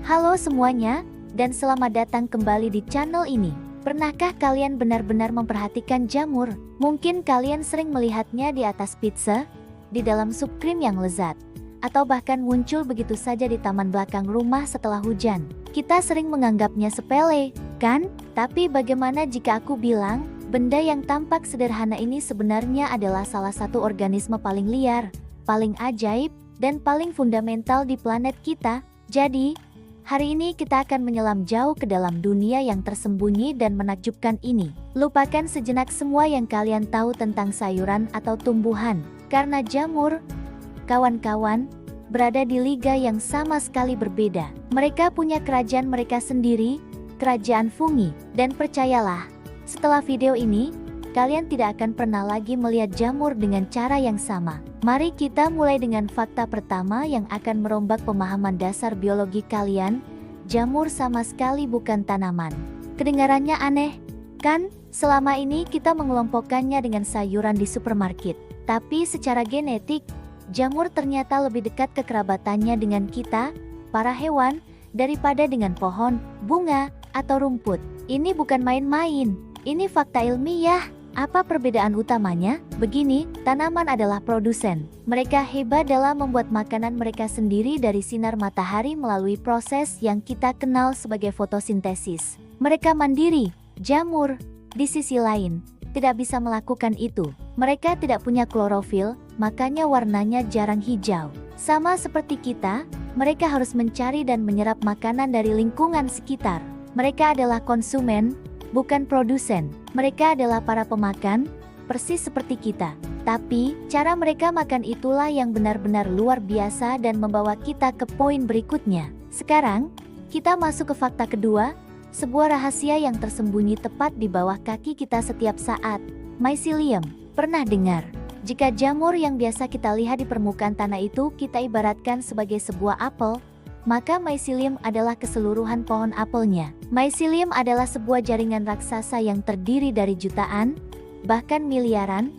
Halo semuanya, dan selamat datang kembali di channel ini. Pernahkah kalian benar-benar memperhatikan jamur? Mungkin kalian sering melihatnya di atas pizza, di dalam sup krim yang lezat, atau bahkan muncul begitu saja di taman belakang rumah setelah hujan. Kita sering menganggapnya sepele, kan? Tapi bagaimana jika aku bilang, benda yang tampak sederhana ini sebenarnya adalah salah satu organisme paling liar, paling ajaib, dan paling fundamental di planet kita. Jadi, hari ini kita akan menyelam jauh ke dalam dunia yang tersembunyi dan menakjubkan ini. Lupakan sejenak semua yang kalian tahu tentang sayuran atau tumbuhan, karena jamur, kawan-kawan, berada di liga yang sama sekali berbeda. Mereka punya kerajaan mereka sendiri, kerajaan fungi, dan percayalah, setelah video ini, kalian tidak akan pernah lagi melihat jamur dengan cara yang sama. Mari kita mulai dengan fakta pertama yang akan merombak pemahaman dasar biologi kalian. Jamur sama sekali bukan tanaman. Kedengarannya aneh, kan? Selama ini kita mengelompokkannya dengan sayuran di supermarket. Tapi secara genetik, jamur ternyata lebih dekat kekerabatannya dengan kita, para hewan, daripada dengan pohon, bunga, atau rumput. Ini bukan main-main, ini fakta ilmiah. Apa perbedaan utamanya? Begini, tanaman adalah produsen. Mereka hebat dalam membuat makanan mereka sendiri dari sinar matahari melalui proses yang kita kenal sebagai fotosintesis. Mereka mandiri. Jamur, di sisi lain, tidak bisa melakukan itu. Mereka tidak punya klorofil, makanya warnanya jarang hijau. Sama seperti kita, mereka harus mencari dan menyerap makanan dari lingkungan sekitar. Mereka adalah konsumen, bukan produsen. Mereka adalah para pemakan, persis seperti kita. Tapi, cara mereka makan itulah yang benar-benar luar biasa dan membawa kita ke poin berikutnya. Sekarang, kita masuk ke fakta kedua, sebuah rahasia yang tersembunyi tepat di bawah kaki kita setiap saat. Mycelium. Pernah dengar? Jika jamur yang biasa kita lihat di permukaan tanah itu kita ibaratkan sebagai sebuah apel, maka mycelium adalah keseluruhan pohon apelnya. Mycelium adalah sebuah jaringan raksasa yang terdiri dari jutaan, bahkan miliaran,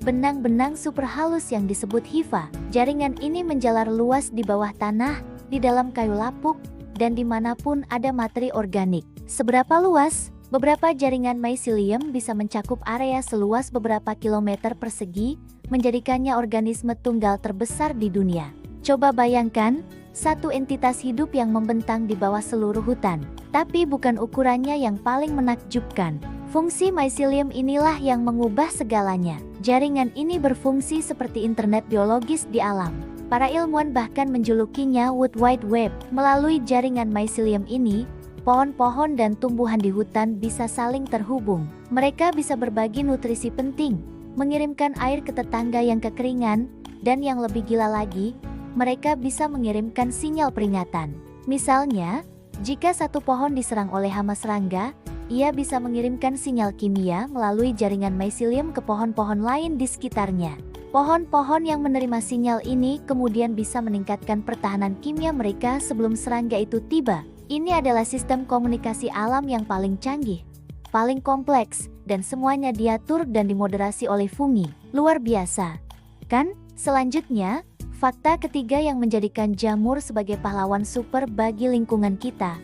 benang-benang super halus yang disebut hifa. Jaringan ini menjalar luas di bawah tanah, di dalam kayu lapuk, dan dimanapun ada materi organik. Seberapa luas? Beberapa jaringan mycelium bisa mencakup area seluas beberapa kilometer persegi, menjadikannya organisme tunggal terbesar di dunia. Coba bayangkan, satu entitas hidup yang membentang di bawah seluruh hutan. Tapi bukan ukurannya yang paling menakjubkan. Fungsi mycelium inilah yang mengubah segalanya. Jaringan ini berfungsi seperti internet biologis di alam. Para ilmuwan bahkan menjulukinya World Wide Web. Melalui jaringan mycelium ini, pohon-pohon dan tumbuhan di hutan bisa saling terhubung. Mereka bisa berbagi nutrisi penting, mengirimkan air ke tetangga yang kekeringan, dan yang lebih gila lagi, mereka bisa mengirimkan sinyal peringatan. Misalnya, jika satu pohon diserang oleh hama serangga, ia bisa mengirimkan sinyal kimia melalui jaringan mycelium ke pohon-pohon lain di sekitarnya. Pohon-pohon yang menerima sinyal ini kemudian bisa meningkatkan pertahanan kimia mereka sebelum serangga itu tiba. Ini adalah sistem komunikasi alam yang paling canggih, paling kompleks, dan semuanya diatur dan dimoderasi oleh fungi. Luar biasa, kan? Selanjutnya, fakta ketiga yang menjadikan jamur sebagai pahlawan super bagi lingkungan kita.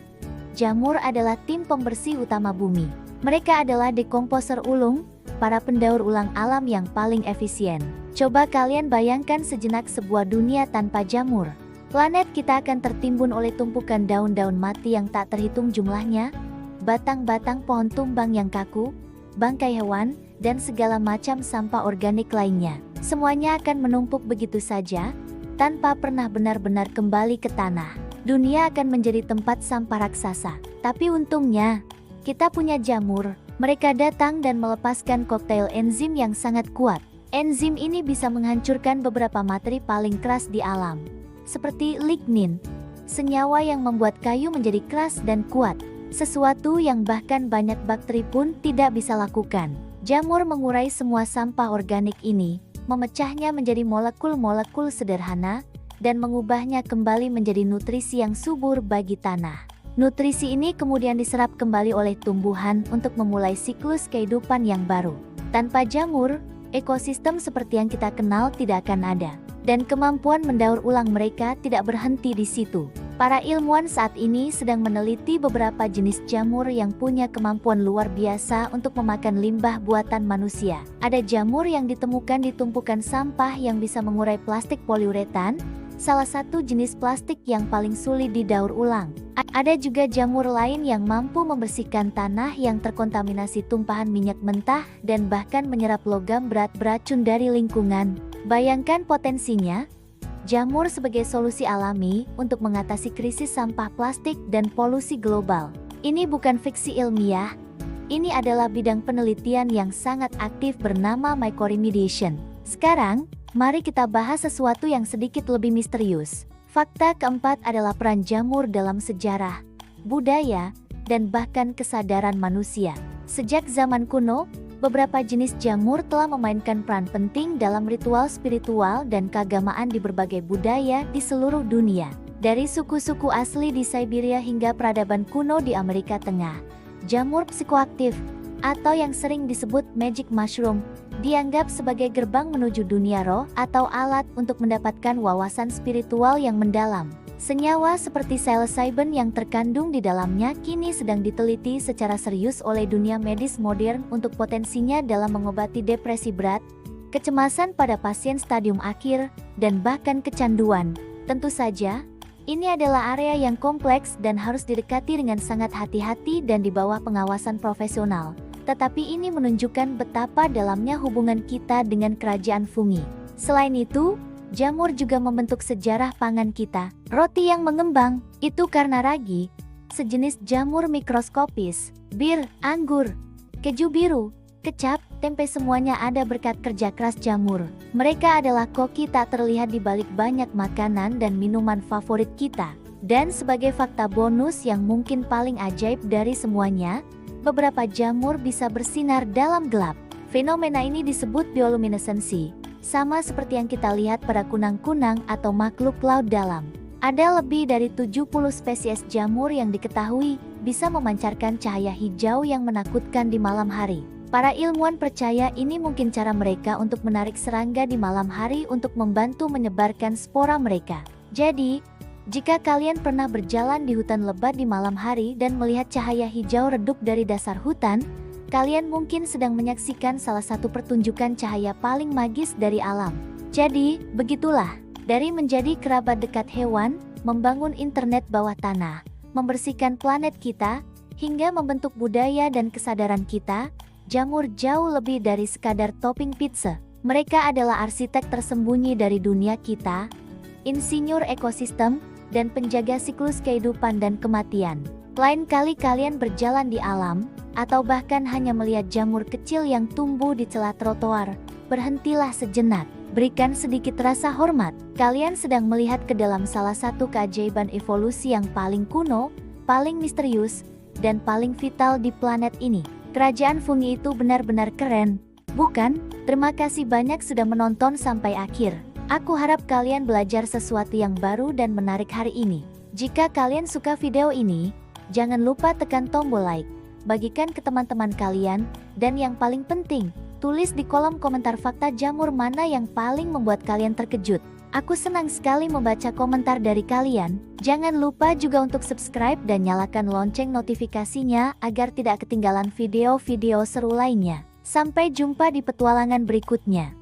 Jamur adalah tim pembersih utama bumi. Mereka adalah dekomposer ulung, para pendaur ulang alam yang paling efisien. Coba kalian bayangkan sejenak sebuah dunia tanpa jamur. Planet kita akan tertimbun oleh tumpukan daun-daun mati yang tak terhitung jumlahnya, batang-batang pohon tumbang yang kaku, bangkai hewan, dan segala macam sampah organik lainnya. Semuanya akan menumpuk begitu saja, tanpa pernah benar-benar kembali ke tanah. Dunia akan menjadi tempat sampah raksasa. Tapi untungnya, kita punya jamur. Mereka datang dan melepaskan koktail enzim yang sangat kuat. Enzim ini bisa menghancurkan beberapa materi paling keras di alam, seperti lignin, senyawa yang membuat kayu menjadi keras dan kuat, sesuatu yang bahkan banyak bakteri pun tidak bisa lakukan. Jamur mengurai semua sampah organik ini, memecahnya menjadi molekul-molekul sederhana, dan mengubahnya kembali menjadi nutrisi yang subur bagi tanah. Nutrisi ini kemudian diserap kembali oleh tumbuhan untuk memulai siklus kehidupan yang baru. Tanpa jamur, ekosistem seperti yang kita kenal tidak akan ada. Dan kemampuan mendaur ulang mereka tidak berhenti di situ. Para ilmuwan saat ini sedang meneliti beberapa jenis jamur yang punya kemampuan luar biasa untuk memakan limbah buatan manusia. Ada jamur yang ditemukan di tumpukan sampah yang bisa mengurai plastik poliuretan, salah satu jenis plastik yang paling sulit didaur ulang. Ada juga jamur lain yang mampu membersihkan tanah yang terkontaminasi tumpahan minyak mentah dan bahkan menyerap logam berat beracun dari lingkungan. Bayangkan potensinya. Jamur sebagai solusi alami untuk mengatasi krisis sampah plastik dan polusi global. Ini bukan fiksi ilmiah, ini adalah bidang penelitian yang sangat aktif bernama mycoremediation. Sekarang, mari kita bahas sesuatu yang sedikit lebih misterius. Fakta keempat adalah peran jamur dalam sejarah, budaya, dan bahkan kesadaran manusia. Sejak zaman kuno, beberapa jenis jamur telah memainkan peran penting dalam ritual spiritual dan keagamaan di berbagai budaya di seluruh dunia. Dari suku-suku asli di Siberia hingga peradaban kuno di Amerika Tengah, jamur psikoaktif, atau yang sering disebut magic mushroom, dianggap sebagai gerbang menuju dunia roh atau alat untuk mendapatkan wawasan spiritual yang mendalam. Senyawa seperti psilocybin yang terkandung di dalamnya kini sedang diteliti secara serius oleh dunia medis modern untuk potensinya dalam mengobati depresi berat, kecemasan pada pasien stadium akhir, dan bahkan kecanduan. Tentu saja, ini adalah area yang kompleks dan harus didekati dengan sangat hati-hati dan di bawah pengawasan profesional. Tetapi ini menunjukkan betapa dalamnya hubungan kita dengan kerajaan fungi. Selain itu, jamur juga membentuk sejarah pangan kita. Roti yang mengembang, itu karena ragi, sejenis jamur mikroskopis, bir, anggur, keju biru, kecap, tempe semuanya ada berkat kerja keras jamur. Mereka adalah koki tak terlihat di balik banyak makanan dan minuman favorit kita. Dan sebagai fakta bonus yang mungkin paling ajaib dari semuanya, beberapa jamur bisa bersinar dalam gelap. Fenomena ini disebut bioluminesensi. Sama seperti yang kita lihat pada kunang-kunang atau makhluk laut dalam. Ada lebih dari 70 spesies jamur yang diketahui bisa memancarkan cahaya hijau yang menakutkan di malam hari. Para ilmuwan percaya ini mungkin cara mereka untuk menarik serangga di malam hari untuk membantu menyebarkan spora mereka. Jadi, jika kalian pernah berjalan di hutan lebat di malam hari dan melihat cahaya hijau redup dari dasar hutan, kalian mungkin sedang menyaksikan salah satu pertunjukan cahaya paling magis dari alam. Jadi, begitulah. Dari menjadi kerabat dekat hewan, membangun internet bawah tanah, membersihkan planet kita, hingga membentuk budaya dan kesadaran kita, jamur jauh lebih dari sekadar topping pizza. Mereka adalah arsitek tersembunyi dari dunia kita, insinyur ekosistem, dan penjaga siklus kehidupan dan kematian. Lain kali kalian berjalan di alam, atau bahkan hanya melihat jamur kecil yang tumbuh di celah trotoar, berhentilah sejenak, berikan sedikit rasa hormat. Kalian sedang melihat ke dalam salah satu keajaiban evolusi yang paling kuno, paling misterius, dan paling vital di planet ini. Kerajaan fungi itu benar-benar keren, bukan? Terima kasih banyak sudah menonton sampai akhir. Aku harap kalian belajar sesuatu yang baru dan menarik hari ini. Jika kalian suka video ini, jangan lupa tekan tombol like, bagikan ke teman-teman kalian, dan yang paling penting, tulis di kolom komentar fakta jamur mana yang paling membuat kalian terkejut. Aku senang sekali membaca komentar dari kalian. Jangan lupa juga untuk subscribe dan nyalakan lonceng notifikasinya agar tidak ketinggalan video-video seru lainnya. Sampai jumpa di petualangan berikutnya.